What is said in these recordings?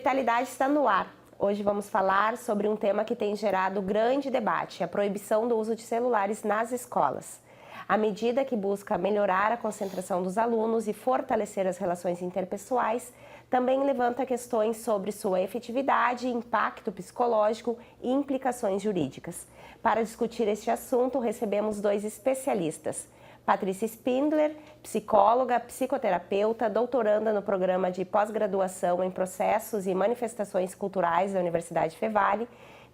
Vitalidade está no ar. Hoje vamos falar sobre um tema que tem gerado grande debate, a proibição do uso de celulares nas escolas. A medida que busca melhorar a concentração dos alunos e fortalecer as relações interpessoais também levanta questões sobre sua efetividade, impacto psicológico e implicações jurídicas. Para discutir este assunto, recebemos dois especialistas. Patrícia Spindler, psicóloga, psicoterapeuta, doutoranda no programa de pós-graduação em Processos e Manifestações Culturais da Universidade Fevale,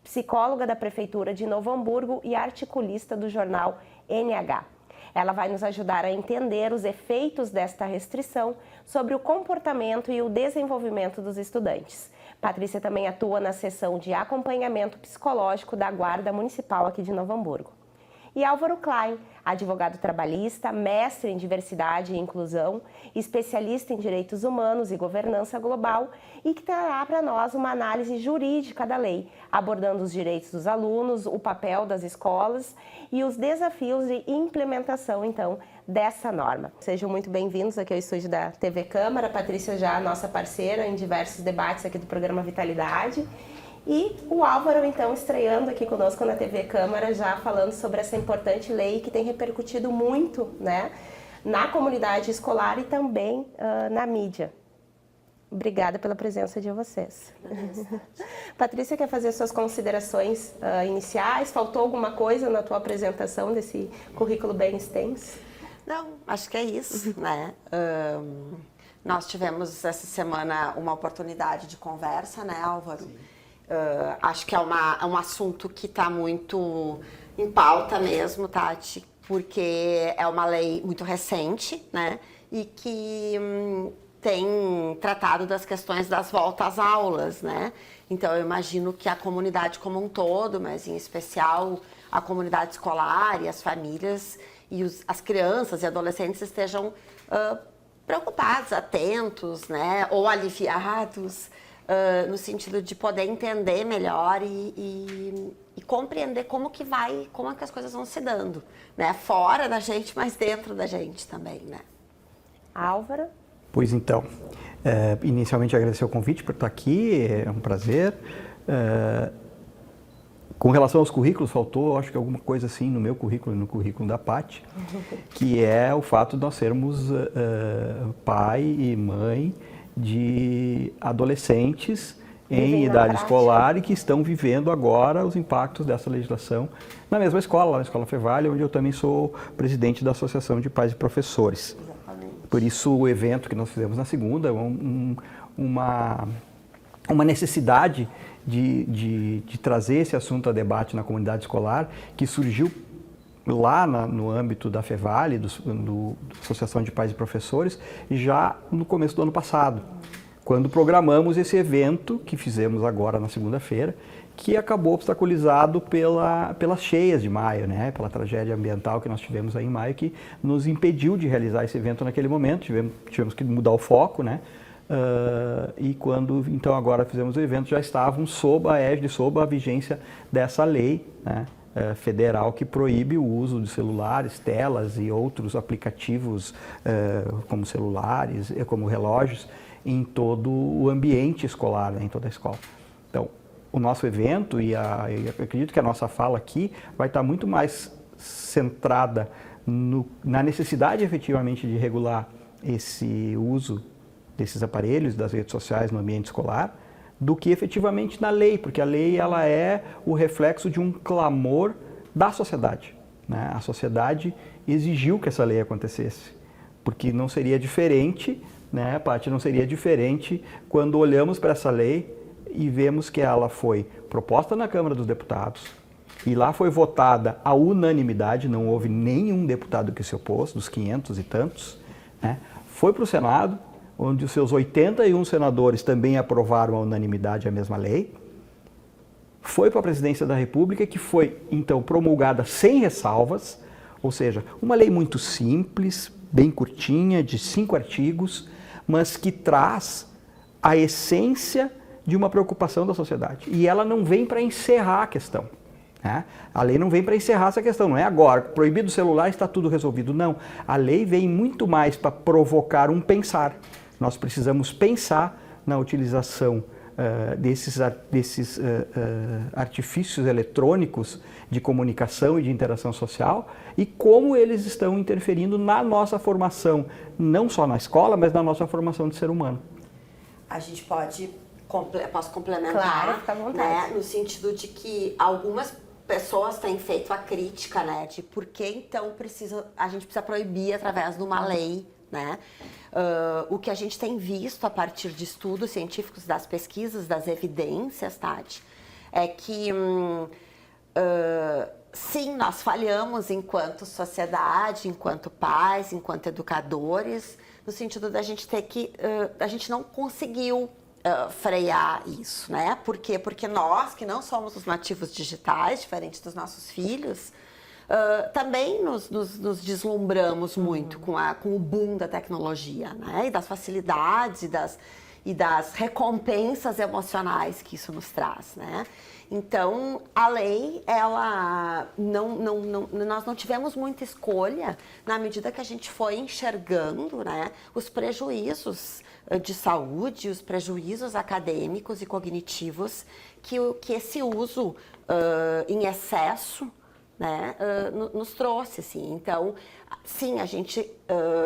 psicóloga da Prefeitura de Novo Hamburgo e articulista do jornal NH. Ela vai nos ajudar a entender os efeitos desta restrição sobre o comportamento e o desenvolvimento dos estudantes. Patrícia também atua na seção de acompanhamento psicológico da Guarda Municipal aqui de Novo Hamburgo. E Álvaro Klein, advogado trabalhista, mestre em diversidade e inclusão, especialista em direitos humanos e governança global e que trará para nós uma análise jurídica da lei, abordando os direitos dos alunos, o papel das escolas e os desafios de implementação, então, dessa norma. Sejam muito bem-vindos aqui ao estúdio da TV Câmara. Patrícia já nossa parceira em diversos debates aqui do programa Vitalidade. E o Álvaro, então, estreando aqui conosco na TV Câmara, já falando sobre essa importante lei que tem repercutido muito, né, na comunidade escolar e também na mídia. Obrigada pela presença de vocês. Patrícia, quer fazer suas considerações iniciais? Faltou alguma coisa na tua apresentação desse currículo bem extenso? Não, acho que é isso, né? Nós tivemos essa semana uma oportunidade de conversa, né, Álvaro? Acho que é um assunto que está muito em pauta mesmo, Tati, porque é uma lei muito recente, né, e que tem tratado das questões das voltas às aulas, né. Então, eu imagino que a comunidade como um todo, mas em especial a comunidade escolar e as famílias e as crianças e adolescentes estejam preocupados, atentos, né, ou aliviados, no sentido de poder entender melhor e compreender como é que as coisas vão se dando, né? Fora da gente, mas dentro da gente também, né? Álvaro? Pois então, inicialmente agradecer o convite por estar aqui, é um prazer. Com relação aos currículos, faltou, acho que alguma coisa assim no meu currículo e no currículo da Paty, que é o fato de nós sermos pai e mãe de adolescentes em idade escolar e que estão vivendo agora os impactos dessa legislação na mesma escola, lá na Escola Fevale, onde eu também sou presidente da Associação de Pais e Professores. Exatamente. Por isso, o evento que nós fizemos na segunda, uma necessidade de trazer esse assunto a debate na comunidade escolar, que surgiu lá no âmbito da Fevale, da Associação de Pais e Professores, já no começo do ano passado, quando programamos esse evento que fizemos agora na segunda-feira, que acabou obstaculizado pelas cheias de maio, né? Pela tragédia ambiental que nós tivemos aí em maio, que nos impediu de realizar esse evento naquele momento, tivemos que mudar o foco, né? E quando então agora fizemos o evento, já estavam sob a égide, sob a vigência dessa lei, né, federal que proíbe o uso de celulares, telas e outros aplicativos como celulares, como relógios, em todo o ambiente escolar, né, em toda a escola. Então, o nosso evento e eu acredito que a nossa fala aqui vai estar muito mais centrada na necessidade efetivamente de regular esse uso desses aparelhos, das redes sociais no ambiente escolar, do que efetivamente na lei, porque a lei ela é o reflexo de um clamor da sociedade, né? A sociedade exigiu que essa lei acontecesse, porque não seria diferente, né, Paty, não seria diferente quando olhamos para essa lei e vemos que ela foi proposta na Câmara dos Deputados e lá foi votada à unanimidade, não houve nenhum deputado que se opôs, dos 500 e tantos, né? Foi para o Senado, onde os seus 81 senadores também aprovaram à unanimidade a mesma lei, foi para a Presidência da República, que foi, então, promulgada sem ressalvas, ou seja, uma lei muito simples, bem curtinha, de 5 artigos, mas que traz a essência de uma preocupação da sociedade. E ela não vem para encerrar a questão, né? A lei não vem para encerrar essa questão, não é agora, proibido o celular, está tudo resolvido, não. A lei vem muito mais para provocar um pensar. Nós precisamos pensar na utilização desses artifícios eletrônicos de comunicação e de interação social e como eles estão interferindo na nossa formação, não só na escola, mas na nossa formação de ser humano. A gente posso complementar, claro, fica à vontade. Né, no sentido de que algumas pessoas têm feito a crítica, né, de por que então a gente precisa proibir através de uma lei, né? O que a gente tem visto a partir de estudos científicos, das pesquisas, das evidências, Tati, é que sim, nós falhamos enquanto sociedade, enquanto pais, enquanto educadores, no sentido da gente ter que, a gente não conseguiu frear isso, né? Por quê? Porque nós, que não somos os nativos digitais, diferente dos nossos filhos, também nos deslumbramos muito com o boom da tecnologia, né? E das facilidades e das recompensas emocionais que isso nos traz, né? Então, a lei, nós não tivemos muita escolha na medida que a gente foi enxergando, né, os prejuízos de saúde, os prejuízos acadêmicos e cognitivos que esse uso em excesso, né, nos trouxe, assim. Então, sim, a gente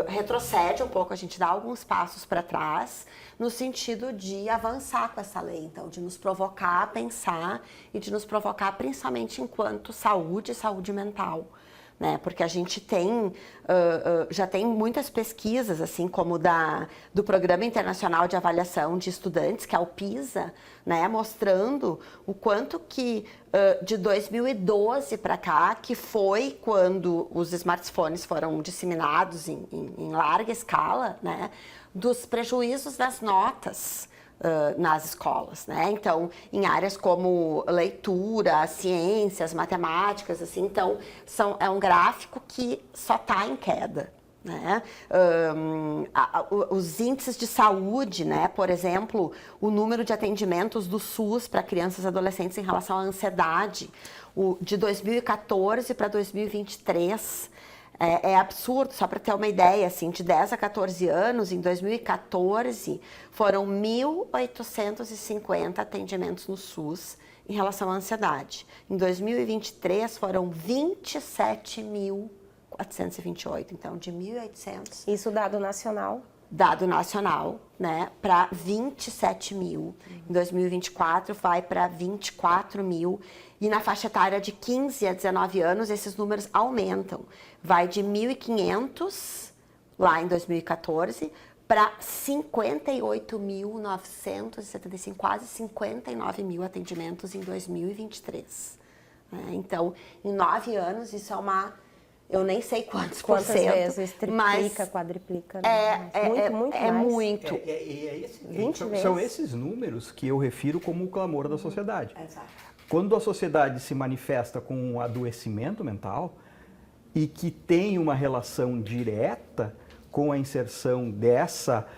retrocede um pouco, a gente dá alguns passos para trás no sentido de avançar com essa lei, então, de nos provocar a pensar e de nos provocar principalmente enquanto saúde mental, né? Porque a gente tem, já tem muitas pesquisas, assim como do Programa Internacional de Avaliação de Estudantes, que é o PISA, né? Mostrando o quanto que de 2012 para cá, que foi quando os smartphones foram disseminados em larga escala, né? Dos prejuízos das notas nas escolas, né? Então, em áreas como leitura, ciências, matemáticas, assim, então, é um gráfico que só está em queda, né? Os índices de saúde, né? Por exemplo, o número de atendimentos do SUS para crianças e adolescentes em relação à ansiedade, de 2014 para 2023, é absurdo, só para ter uma ideia, assim, de 10 a 14 anos, em 2014, foram 1.850 atendimentos no SUS em relação à ansiedade. Em 2023, foram 27.428, então, de 1.800. Isso dado nacional? Dado nacional, né, para 27 mil. Em 2024 vai para 24 mil. E na faixa etária de 15 a 19 anos, esses números aumentam. Vai de 1.500, lá em 2014, para 58.975, quase 59 mil atendimentos em 2023. Então, em 9 anos, isso é uma... Eu nem sei quantas vezes, triplica, quadriplica. Né? Muito mais. São esses números que eu refiro como o clamor da sociedade. Exato. Quando a sociedade se manifesta com um adoecimento mental e que tem uma relação direta com a inserção dessa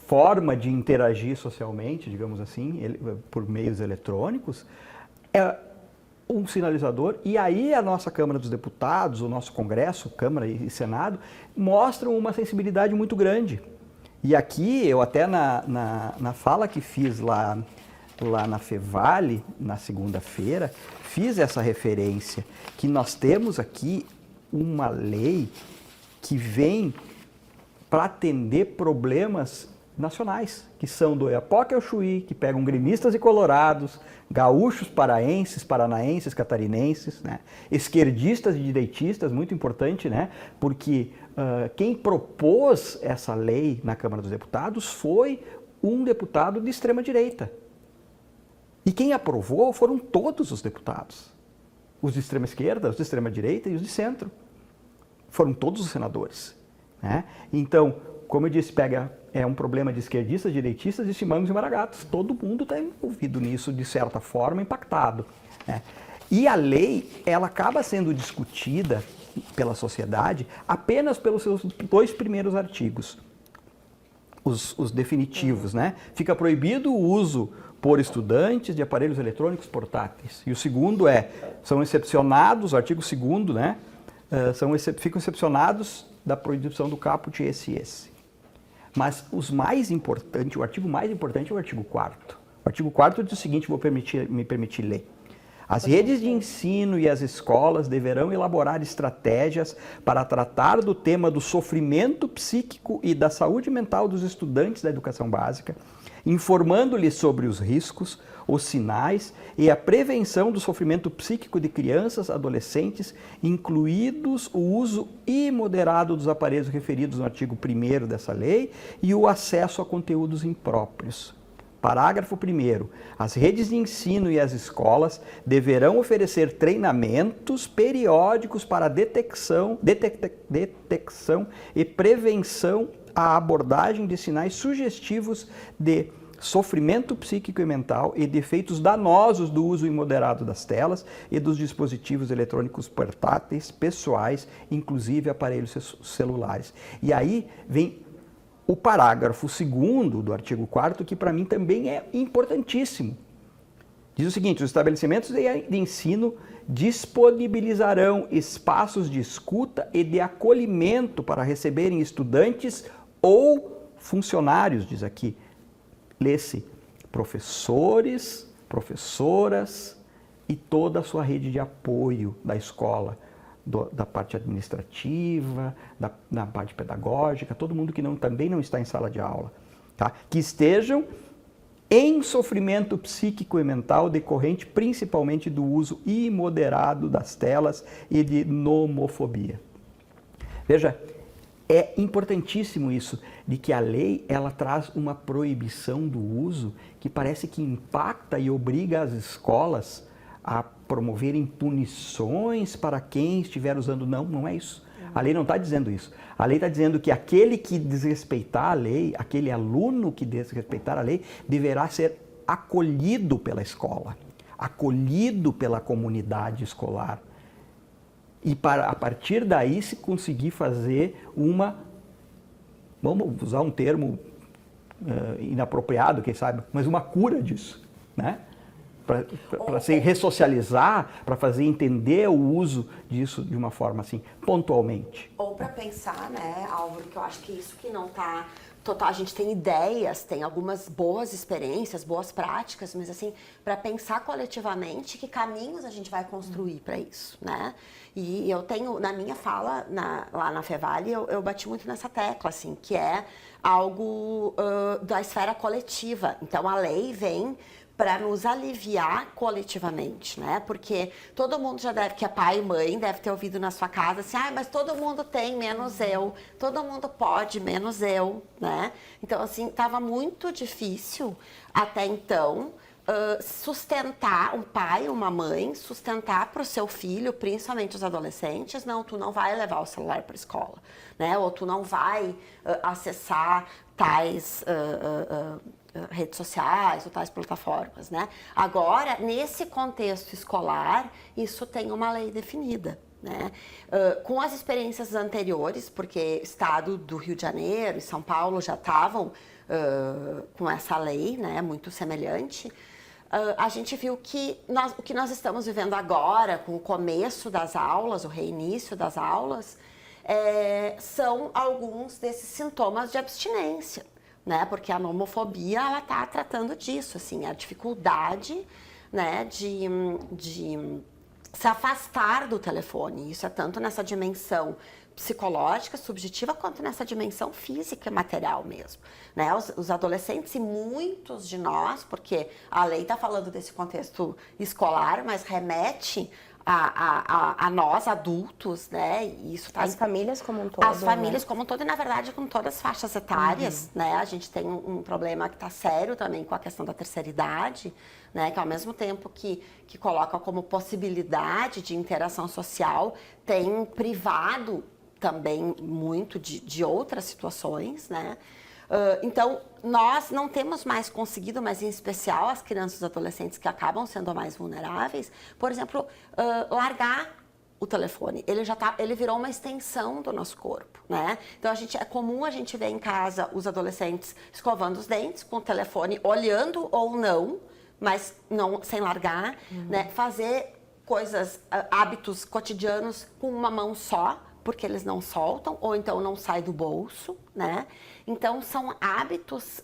forma de interagir socialmente, digamos assim, por meios eletrônicos, é um sinalizador, e aí a nossa Câmara dos Deputados, o nosso Congresso, Câmara e Senado, mostram uma sensibilidade muito grande. E aqui, eu até na fala que fiz lá na Fevale, na segunda-feira, fiz essa referência, que nós temos aqui uma lei que vem para atender problemas nacionais, que são do Oiapoque ao Chuí, que pegam gremistas e colorados, gaúchos, paraenses, paranaenses, catarinenses, né? Esquerdistas e direitistas, muito importante, né? Porque quem propôs essa lei na Câmara dos Deputados foi um deputado de extrema-direita. E quem aprovou foram todos os deputados. Os de extrema-esquerda, os de extrema-direita e os de centro. Foram todos os senadores, né? Então, como eu disse, é um problema de esquerdistas, direitistas, de chimangos e maragatos. Todo mundo está envolvido nisso, de certa forma, impactado, né? E a lei, ela acaba sendo discutida pela sociedade apenas pelos seus 2 primeiros artigos, os definitivos, né? Fica proibido o uso por estudantes de aparelhos eletrônicos portáteis. E o segundo são excepcionados, o artigo 2º, né? Ficam excepcionados da proibição do caput esse. Mas o artigo mais importante é o artigo 4º. O artigo 4º diz o seguinte, me permitir ler. As redes de ensino e as escolas deverão elaborar estratégias para tratar do tema do sofrimento psíquico e da saúde mental dos estudantes da educação básica, informando-lhes sobre os riscos, os sinais e a prevenção do sofrimento psíquico de crianças, adolescentes, incluídos o uso imoderado dos aparelhos referidos no artigo 1º dessa lei e o acesso a conteúdos impróprios. Parágrafo 1º. As redes de ensino e as escolas deverão oferecer treinamentos periódicos para detecção e prevenção à abordagem de sinais sugestivos de sofrimento psíquico e mental e de efeitos danosos do uso imoderado das telas e dos dispositivos eletrônicos portáteis, pessoais, inclusive aparelhos celulares. E aí vem o parágrafo 2º do artigo 4º, que para mim também é importantíssimo. Diz o seguinte, os estabelecimentos de ensino disponibilizarão espaços de escuta e de acolhimento para receberem estudantes ou funcionários, diz aqui, lê-se, professores, professoras e toda a sua rede de apoio da escola, da parte administrativa, da parte pedagógica, todo mundo que também não está em sala de aula, tá? Que estejam em sofrimento psíquico e mental decorrente principalmente do uso imoderado das telas e de nomofobia. Veja, é importantíssimo isso, de que a lei ela traz uma proibição do uso que parece que impacta e obriga as escolas a promoverem punições para quem estiver usando. Não, não é isso. A lei não está dizendo isso. A lei está dizendo que aquele que desrespeitar a lei, aquele aluno que desrespeitar a lei, deverá ser acolhido pela escola, acolhido pela comunidade escolar. E a partir daí se conseguir fazer vamos usar um termo inapropriado, quem sabe, mas uma cura disso, né? Para se ressocializar, para fazer entender o uso disso de uma forma assim, pontualmente. Ou para pensar, né, Álvaro, que eu acho que isso que não está total, a gente tem ideias, tem algumas boas experiências, boas práticas, mas assim, para pensar coletivamente que caminhos a gente vai construir para isso, né? E eu tenho, na minha fala, lá na Fevale, eu bati muito nessa tecla, assim, que é algo da esfera coletiva. Então, a lei vem para nos aliviar coletivamente, né? Porque todo mundo já deve, que é pai e mãe, deve ter ouvido na sua casa assim, mas todo mundo tem, menos eu. Todo mundo pode, menos eu, né? Então, assim, estava muito difícil até então sustentar, um pai, uma mãe, sustentar para o seu filho, principalmente os adolescentes, não, tu não vai levar o celular para a escola, né? Ou tu não vai acessar tais redes sociais ou tais plataformas, né? Agora, nesse contexto escolar, isso tem uma lei definida, né? Com as experiências anteriores, porque o estado do Rio de Janeiro e São Paulo já estavam com essa lei, né, muito semelhante, a gente viu que o que nós estamos vivendo agora, com o começo das aulas, o reinício das aulas, são alguns desses sintomas de abstinência, né? Porque a nomofobia, ela está tratando disso, assim, a dificuldade, né, de se afastar do telefone. Isso é tanto nessa dimensão psicológica, subjetiva, quanto nessa dimensão física e material mesmo, né? Os adolescentes e muitos de nós, porque a lei está falando desse contexto escolar, mas remete a nós adultos, né? E isso tá as famílias como um todo. As famílias, né, como um todo, e na verdade com todas as faixas etárias, né? A gente tem um problema que está sério também com a questão da terceira idade, né? Que ao mesmo tempo que coloca como possibilidade de interação social, tem privado também muito de outras situações, né? Então, nós não temos mais conseguido, mas em especial as crianças e adolescentes que acabam sendo mais vulneráveis, por exemplo, largar o telefone. Ele virou uma extensão do nosso corpo, né? Então, é comum a gente ver em casa os adolescentes escovando os dentes com o telefone, olhando ou não, mas não sem largar, né? Fazer coisas, hábitos cotidianos com uma mão só, porque eles não soltam, ou então não sai do bolso, né? Então, são hábitos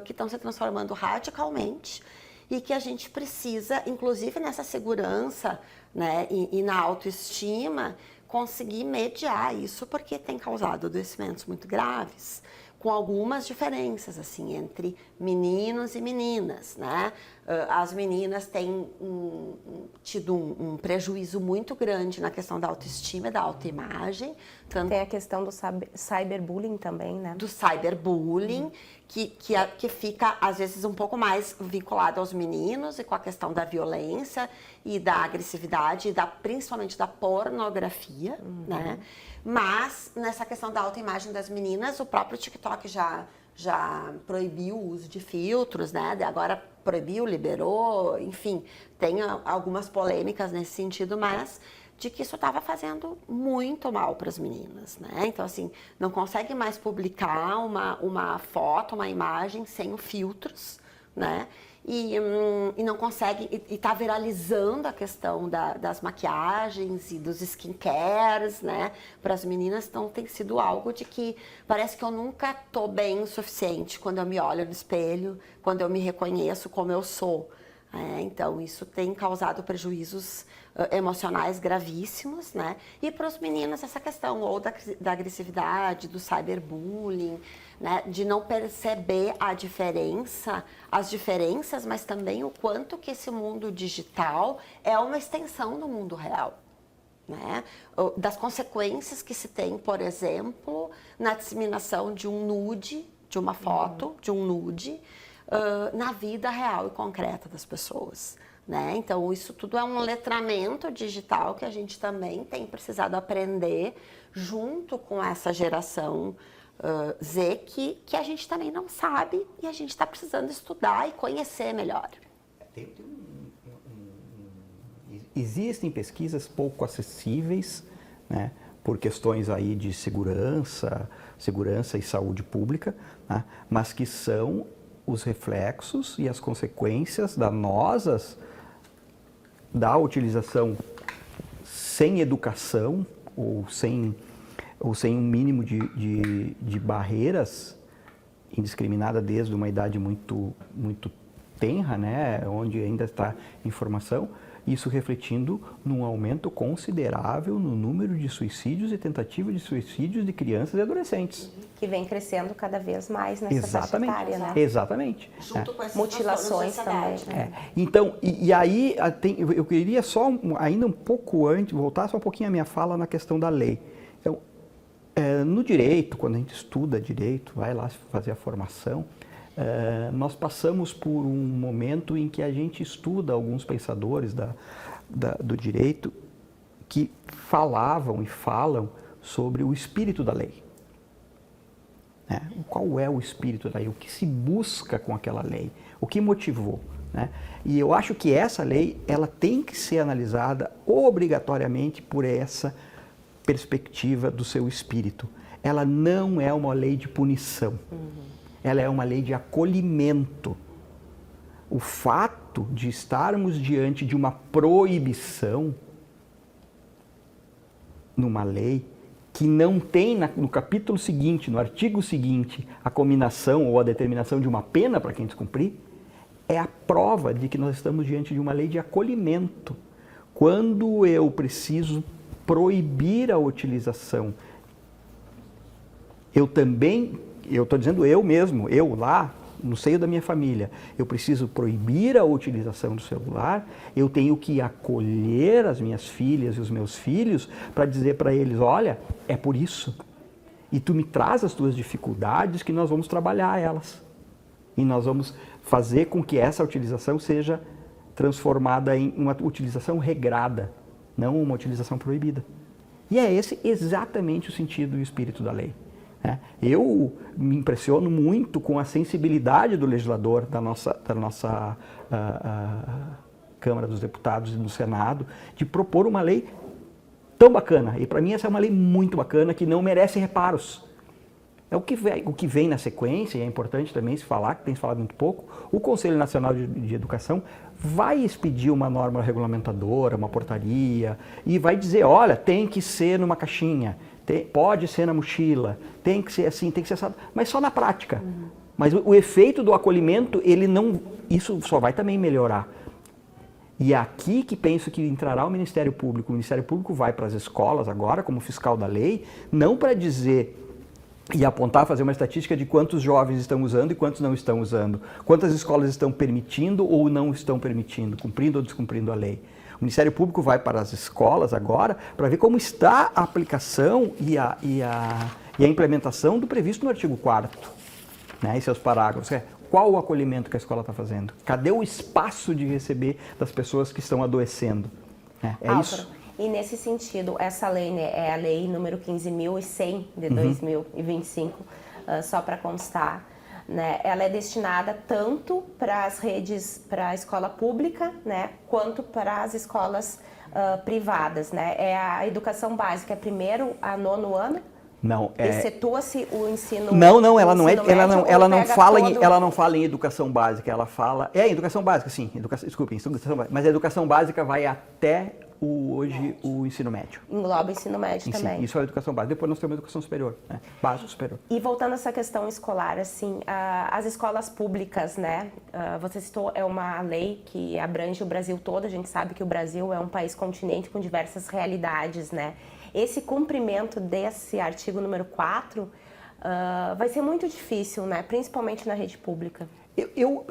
que estão se transformando radicalmente e que a gente precisa, inclusive nessa segurança, né, e na autoestima, conseguir mediar isso, porque tem causado adoecimentos muito graves, com algumas diferenças, assim, entre meninos e meninas, né? As meninas têm tido um prejuízo muito grande na questão da autoestima e da autoimagem. Tem a questão do cyberbullying também, né? Do cyberbullying, que fica, às vezes, um pouco mais vinculado aos meninos e com a questão da violência e da agressividade, e principalmente da pornografia, né? Mas, nessa questão da autoimagem das meninas, o próprio TikTok já proibiu o uso de filtros, né? Agora proibiu, liberou, enfim, tem algumas polêmicas nesse sentido, mas de que isso estava fazendo muito mal para as meninas, né? Então, assim, não consegue mais publicar uma foto, uma imagem sem filtros, né? E não consegue, e está viralizando a questão das maquiagens e dos skincares, né? Para as meninas, então tem sido algo de que parece que eu nunca estou bem o suficiente quando eu me olho no espelho, quando eu me reconheço como eu sou. Então, isso tem causado prejuízos emocionais gravíssimos, né? E para os meninos, essa questão ou da agressividade, do cyberbullying, né? De não perceber as diferenças, mas também o quanto que esse mundo digital é uma extensão do mundo real. Né? Das consequências que se tem, por exemplo, na disseminação de um nude, de uma foto, de um nude, na vida real e concreta das pessoas. Né? Então, isso tudo é um letramento digital que a gente também tem precisado aprender junto com essa geração Z, que a gente também não sabe e a gente está precisando estudar e conhecer melhor. Existem pesquisas pouco acessíveis, né, por questões aí de segurança e saúde pública, né, mas que são os reflexos e as consequências danosas da utilização sem educação ou sem um mínimo de barreiras indiscriminada desde uma idade muito tenra, né, onde ainda está em formação, isso refletindo num aumento considerável no número de suicídios e tentativas de suicídios de crianças e adolescentes. Que vem crescendo cada vez mais nessa faixa etária, né? Exatamente. Junto com essas mutilações também. Né? Então, e aí eu queria só ainda um pouco antes, voltar só um pouquinho a minha fala na questão da lei. Então, no direito, quando a gente estuda direito, vai lá fazer a formação, nós passamos por um momento em que a gente estuda alguns pensadores do direito que falavam e falam sobre o espírito da lei. Né? Qual é o espírito da lei? O que se busca com aquela lei? O que motivou? Né? E eu acho que essa lei ela tem que ser analisada obrigatoriamente por essa perspectiva do seu espírito. Ela não é uma lei de punição. Ela é uma lei de acolhimento. O fato de estarmos diante de uma proibição numa lei que não tem no capítulo seguinte, no artigo seguinte, a cominação ou a determinação de uma pena para quem descumprir, é a prova de que nós estamos diante de uma lei de acolhimento. Quando eu preciso proibir a utilização, eu estou dizendo eu mesmo, eu lá, no seio da minha família, eu preciso proibir a utilização do celular, eu tenho que acolher as minhas filhas e os meus filhos para dizer para eles, olha, é por isso. E tu me traz as tuas dificuldades que nós vamos trabalhar elas. E nós vamos fazer com que essa utilização seja transformada em uma utilização regrada, não uma utilização proibida. E é esse exatamente o sentido e o espírito da lei. Eu me impressiono muito com a sensibilidade do legislador da nossa Câmara dos Deputados e do Senado de propor uma lei tão bacana. E para mim essa é uma lei muito bacana que não merece reparos. É o que vem na sequência, e é importante também se falar, que tem se falado muito pouco, o Conselho Nacional de Educação vai expedir uma norma regulamentadora, uma portaria, e vai dizer, olha, tem que ser numa caixinha, pode ser na mochila, tem que ser assim, tem que ser assado, mas só na prática. Mas o efeito do acolhimento, isso só vai também melhorar. E é aqui que penso que entrará o Ministério Público. O Ministério Público vai para as escolas agora, como fiscal da lei, não para dizer e apontar, fazer uma estatística de quantos jovens estão usando e quantos não estão usando, quantas escolas estão permitindo ou não estão permitindo, cumprindo ou descumprindo a lei. O Ministério Público vai para as escolas agora para ver como está a aplicação e a implementação do previsto no artigo 4º, né, e seus parágrafos. Qual o acolhimento que a escola está fazendo? Cadê o espaço de receber das pessoas que estão adoecendo? Álvaro, isso. E nesse sentido, essa lei, né, é a lei número 15.100 de 2025, só para constar, né, ela é destinada tanto para as redes, para a escola pública, né, quanto para as escolas privadas, né? É a educação básica, é primeiro a 9º ano? Não, excetua-se o ensino. Não, ela não é, ela não fala em educação básica, ela fala educação básica, sim, educação básica, mas a educação básica vai até hoje o ensino médio. Engloba o ensino médio também. Sim, isso é a educação básica. Depois nós temos a educação superior, né? Básico superior. E voltando a essa questão escolar, assim, as escolas públicas, né? Você citou, é uma lei que abrange o Brasil todo. A gente sabe que o Brasil é um país continente com diversas realidades, né? Esse cumprimento desse artigo número 4 vai ser muito difícil, né? Principalmente na rede pública. Eu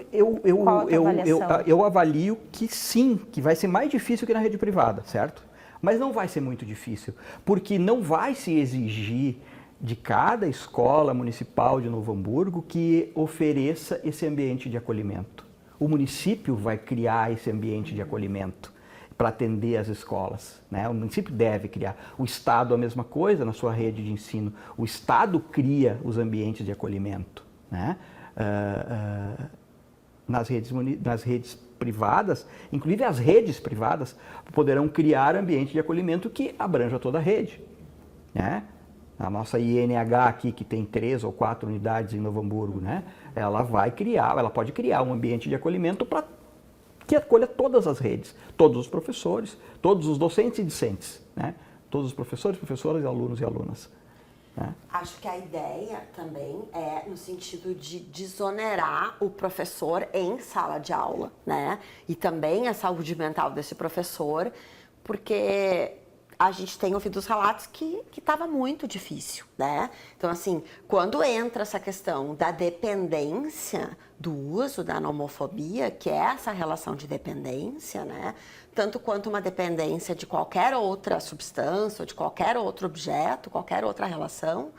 avalio que sim, que vai ser mais difícil que na rede privada, certo? Mas não vai ser muito difícil, porque não vai se exigir de cada escola municipal de Novo Hamburgo que ofereça esse ambiente de acolhimento. O município vai criar esse ambiente de acolhimento para atender as escolas, né? O município deve criar. O Estado a mesma coisa na sua rede de ensino. O Estado cria os ambientes de acolhimento, né? Nas redes privadas, inclusive as redes privadas poderão criar ambiente de acolhimento que abranja toda a rede, né? A nossa INH aqui, que tem 3 ou 4 unidades em Novo Hamburgo, né? Ela pode criar um ambiente de acolhimento para que acolha todas as redes, todos os professores, todos os docentes e discentes, né? Todos os professores, professoras, alunos e alunas. Né? Acho que a ideia também é no sentido de desonerar o professor em sala de aula, né? E também a saúde mental desse professor, porque a gente tem ouvido os relatos que estava muito difícil, né? Então, assim, quando entra essa questão da dependência do uso da nomofobia, que é essa relação de dependência, né? Tanto quanto uma dependência de qualquer outra substância, ou de qualquer outro objeto, qualquer outra relação,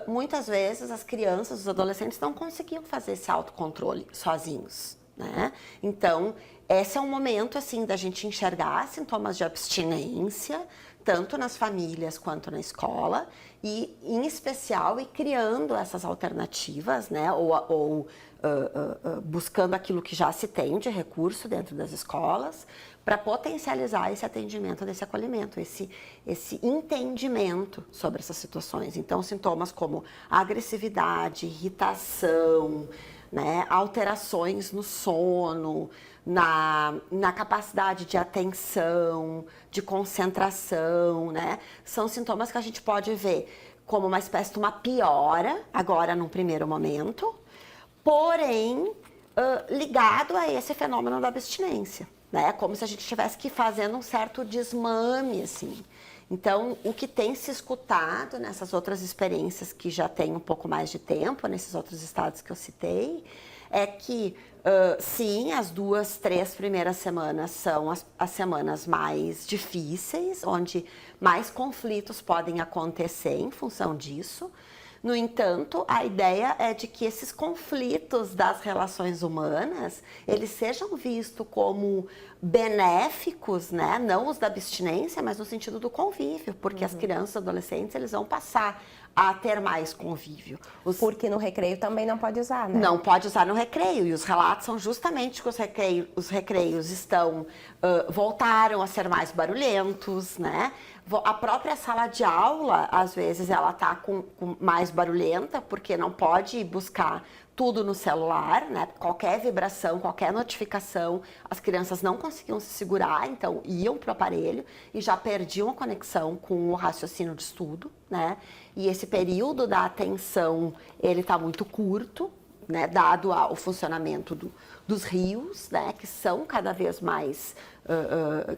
muitas vezes as crianças, os adolescentes não conseguiam fazer esse autocontrole sozinhos, né? Então, esse é um momento, assim, da gente enxergar sintomas de abstinência, tanto nas famílias quanto na escola, e, em especial, ir criando essas alternativas, né? Ou buscando aquilo que já se tem de recurso dentro das escolas, para potencializar esse atendimento, desse acolhimento, esse entendimento sobre essas situações. Então, sintomas como agressividade, irritação, né? Alterações no sono, na capacidade de atenção, de concentração, né? São sintomas que a gente pode ver como uma espécie de uma piora, agora num primeiro momento, porém ligado a esse fenômeno da abstinência, né? Como se a gente estivesse que fazendo um certo desmame, assim. Então, o que tem se escutado nessas outras experiências que já tem um pouco mais de tempo, nesses outros estados que eu citei, é que, sim, as 2, 3 primeiras semanas são as semanas mais difíceis, onde mais conflitos podem acontecer em função disso. No entanto, a ideia é de que esses conflitos das relações humanas, eles sejam vistos como benéficos, né? Não os da abstinência, mas no sentido do convívio, porque as crianças e adolescentes, eles vão passar a ter mais convívio. Porque no recreio também não pode usar, né? Não pode usar no recreio, e os relatos são justamente que os recreios voltaram a ser mais barulhentos, né? A própria sala de aula, às vezes, ela está mais barulhenta, porque não pode buscar tudo no celular, né? Qualquer vibração, qualquer notificação, as crianças não conseguiam se segurar, então iam para o aparelho e já perdiam a conexão com o raciocínio de estudo, né? E esse período da atenção, ele está muito curto, né? Dado o funcionamento dos rios, né? Que são cada vez mais,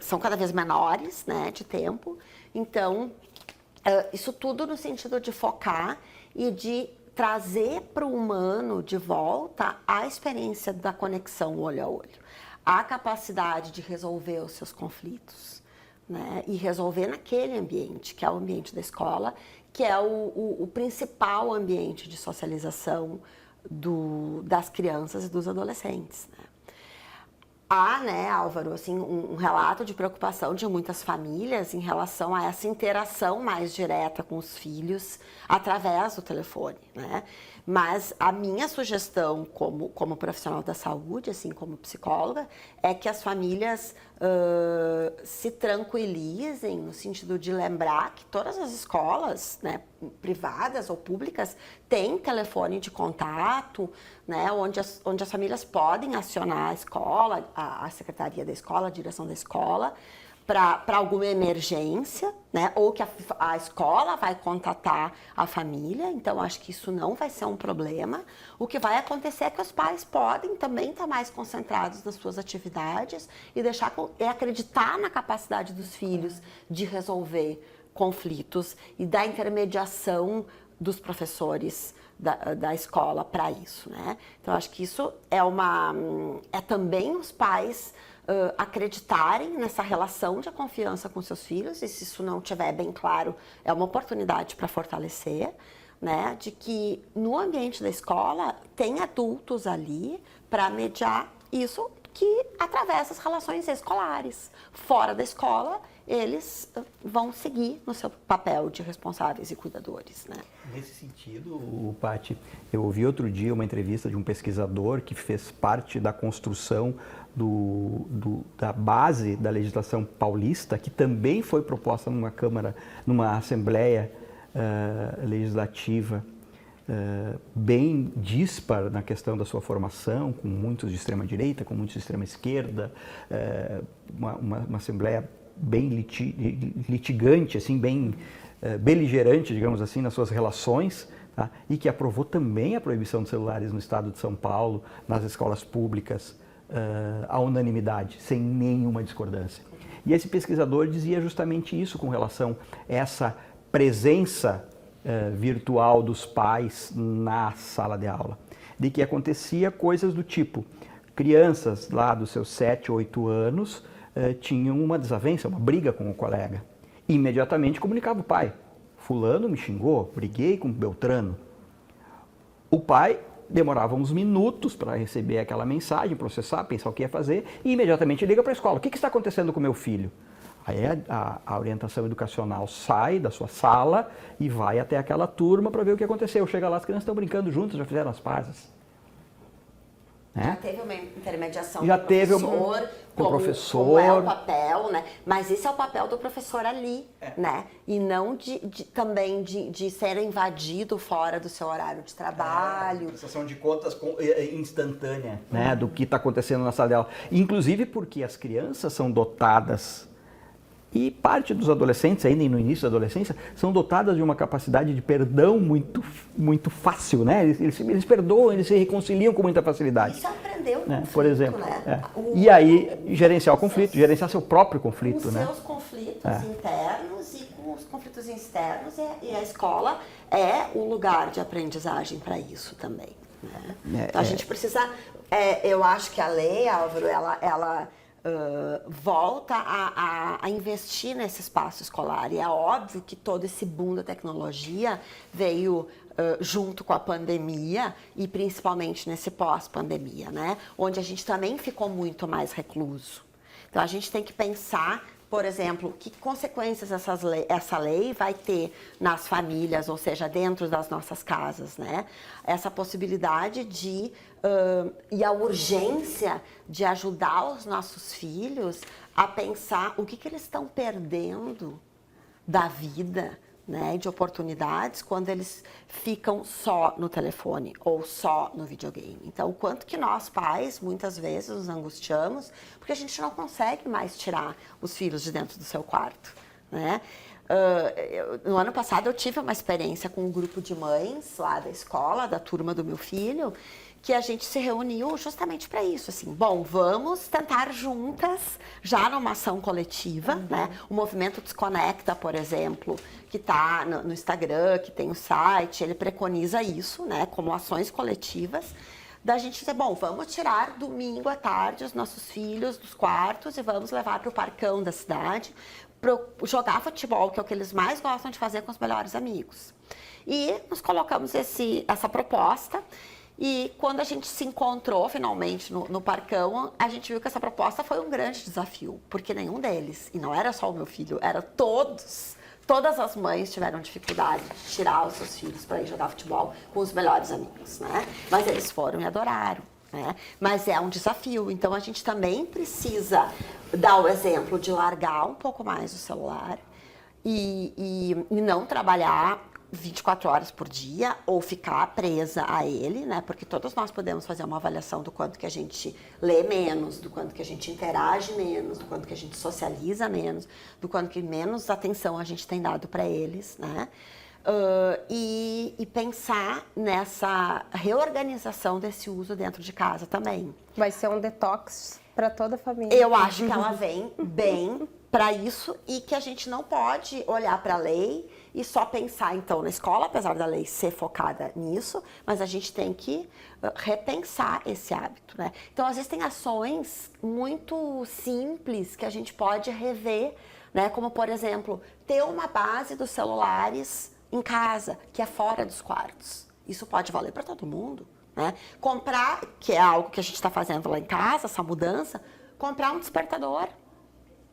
são cada vez menores, né? De tempo. Então, isso tudo no sentido de focar e de trazer para o humano de volta a experiência da conexão olho a olho, a capacidade de resolver os seus conflitos, né? E resolver naquele ambiente, que é o ambiente da escola, que é o principal ambiente de socialização das crianças e dos adolescentes, né? Há, né, Álvaro, assim, um relato de preocupação de muitas famílias em relação a essa interação mais direta com os filhos através do telefone, né? Mas a minha sugestão como profissional da saúde, assim, como psicóloga, é que as famílias se tranquilizem no sentido de lembrar que todas as escolas, né, privadas ou públicas, têm telefone de contato, né, onde as famílias podem acionar a escola, a secretaria da escola, a direção da escola, para alguma emergência, né? Ou que a escola vai contatar a família, então acho que isso não vai ser um problema. O que vai acontecer é que os pais podem também estar mais concentrados nas suas atividades e acreditar na capacidade dos filhos de resolver conflitos e da intermediação dos professores da escola para isso, né? Então acho que isso é também os pais acreditarem nessa relação de confiança com seus filhos, e se isso não estiver bem claro, é uma oportunidade para fortalecer, né? De que no ambiente da escola tem adultos ali para mediar isso, que através das relações escolares. Fora da escola, eles vão seguir no seu papel de responsáveis e cuidadores, né? Nesse sentido, Paty, eu ouvi outro dia uma entrevista de um pesquisador que fez parte da construção da base da legislação paulista, que também foi proposta numa Câmara, numa Assembleia Legislativa bem dispar na questão da sua formação, com muitos de extrema-direita, com muitos de extrema-esquerda, uma Assembleia bem litigante, assim, bem beligerante, digamos assim, nas suas relações, tá? E que aprovou também a proibição de celulares no estado de São Paulo, nas escolas públicas, à unanimidade, sem nenhuma discordância. E esse pesquisador dizia justamente isso com relação a essa presença virtual dos pais na sala de aula, de que acontecia coisas do tipo, crianças lá dos seus 7, 8 anos tinham uma desavença, uma briga com o colega. Imediatamente comunicava o pai, fulano me xingou, briguei com Beltrano. O pai demorava uns minutos para receber aquela mensagem, processar, pensar o que ia fazer, e imediatamente liga para a escola, o que está acontecendo com o meu filho? Aí a orientação educacional sai da sua sala e vai até aquela turma para ver o que aconteceu. Chega lá, as crianças estão brincando juntas, já fizeram as pazes. Já teve uma intermediação já com o professor, como é o papel, né? Mas esse é o papel do professor ali, né? E não também de ser invadido fora do seu horário de trabalho. Prestação de contas instantânea, né? Do que está acontecendo na sala de aula. Inclusive porque as crianças são dotadas, e parte dos adolescentes, ainda no início da adolescência, são dotadas de uma capacidade de perdão muito fácil, né? Eles perdoam, eles se reconciliam com muita facilidade. Isso aprendeu o conflito, por exemplo, né? E aí, gerenciar o conflito, gerenciar seu próprio conflito, né? Os seus conflitos internos e com os conflitos externos, e a escola é o lugar de aprendizagem para isso também, né? Então a gente precisa, eu acho que a lei, Álvaro, ela volta a investir nesse espaço escolar. E é óbvio que todo esse boom da tecnologia veio junto com a pandemia e principalmente nesse pós-pandemia, né? Onde a gente também ficou muito mais recluso. Então a gente tem que pensar, por exemplo, que consequências essa lei vai ter nas famílias, ou seja, dentro das nossas casas, né? Essa possibilidade e a urgência de ajudar os nossos filhos a pensar o que eles estão perdendo da vida né, de oportunidades quando eles ficam só no telefone ou só no videogame. Então, o quanto que nós pais, muitas vezes, nos angustiamos, porque a gente não consegue mais tirar os filhos de dentro do seu quarto, né? No ano passado eu tive uma experiência com um grupo de mães lá da escola, da turma do meu filho, que a gente se reuniu justamente para isso, assim, bom, vamos tentar juntas, já numa ação coletiva, né? O Movimento Desconecta, por exemplo, que está no Instagram, que tem o site, ele preconiza isso, né, como ações coletivas, da gente dizer, bom, vamos tirar domingo à tarde os nossos filhos dos quartos e vamos levar para o parcão da cidade, para jogar futebol, que é o que eles mais gostam de fazer com os melhores amigos. E nos colocamos essa proposta. E quando a gente se encontrou finalmente no parcão, a gente viu que essa proposta foi um grande desafio, porque nenhum deles, e não era só o meu filho, era todas as mães tiveram dificuldade de tirar os seus filhos para ir jogar futebol com os melhores amigos, né? Mas eles foram e adoraram, né? Mas é um desafio, então a gente também precisa dar o exemplo de largar um pouco mais o celular e não trabalhar 24 horas por dia ou ficar presa a ele, né? Porque todos nós podemos fazer uma avaliação do quanto que a gente lê menos, do quanto que a gente interage menos, do quanto que a gente socializa menos, do quanto que menos atenção a gente tem dado para eles, né? E pensar nessa reorganização desse uso dentro de casa também. Vai ser um detox para toda a família. Eu acho que ela vem bem para isso e que a gente não pode olhar para a lei e só pensar, então, na escola, apesar da lei ser focada nisso, mas a gente tem que repensar esse hábito, né? Então, às vezes, tem ações muito simples que a gente pode rever, né? Como, por exemplo, ter uma base dos celulares em casa, que é fora dos quartos. Isso pode valer para todo mundo, né? Comprar, que é algo que a gente está fazendo lá em casa, essa mudança, comprar um despertador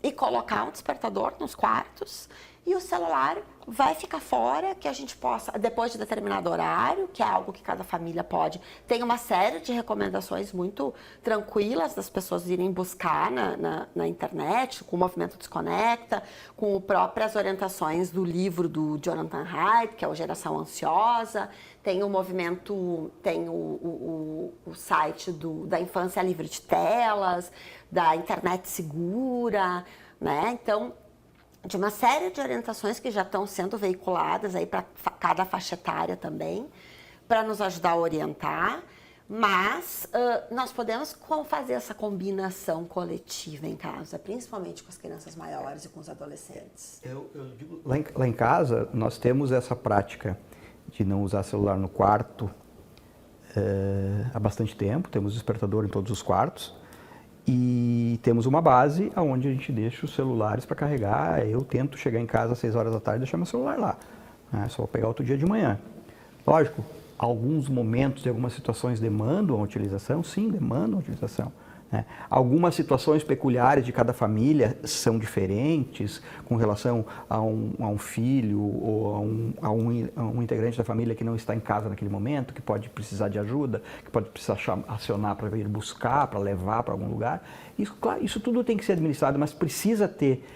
e colocar um despertador nos quartos e o celular vai ficar fora, que a gente possa, depois de determinado horário, que é algo que cada família pode. Tem uma série de recomendações muito tranquilas das pessoas irem buscar na internet, com o Movimento Desconecta, com próprias orientações do livro do Jonathan Haidt, que é o Geração Ansiosa. Tem o movimento, tem o site da Infância Livre de Telas, da Internet Segura, né? Então, de uma série de orientações que já estão sendo veiculadas aí para cada faixa etária também, para nos ajudar a orientar, mas nós podemos fazer essa combinação coletiva em casa, principalmente com as crianças maiores e com os adolescentes. Eu digo, lá em casa, nós temos essa prática de não usar celular no quarto há bastante tempo, temos despertador em todos os quartos, e temos uma base onde a gente deixa os celulares para carregar. Eu tento chegar em casa às 6 horas da tarde e deixar meu celular lá. É só pegar outro dia de manhã. Lógico, alguns momentos e algumas situações demandam a utilização, sim, demandam a utilização. Né? Algumas situações peculiares de cada família são diferentes com relação a um filho ou a um integrante da família que não está em casa naquele momento, que pode precisar de ajuda, que pode precisar acionar para ir buscar, para levar para algum lugar. Isso, claro, isso tudo tem que ser administrado, mas precisa ter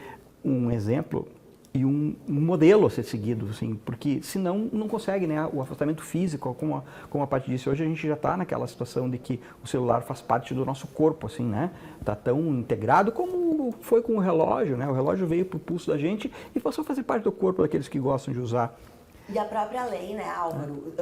um exemplo e um modelo a ser seguido, assim, porque senão não consegue, né? O afastamento físico, como a Paty disse, hoje a gente já está naquela situação de que o celular faz parte do nosso corpo, assim, né? Está tão integrado como foi com o relógio, né? O relógio veio para o pulso da gente e passou a fazer parte do corpo daqueles que gostam de usar. E a própria lei, né, Álvaro,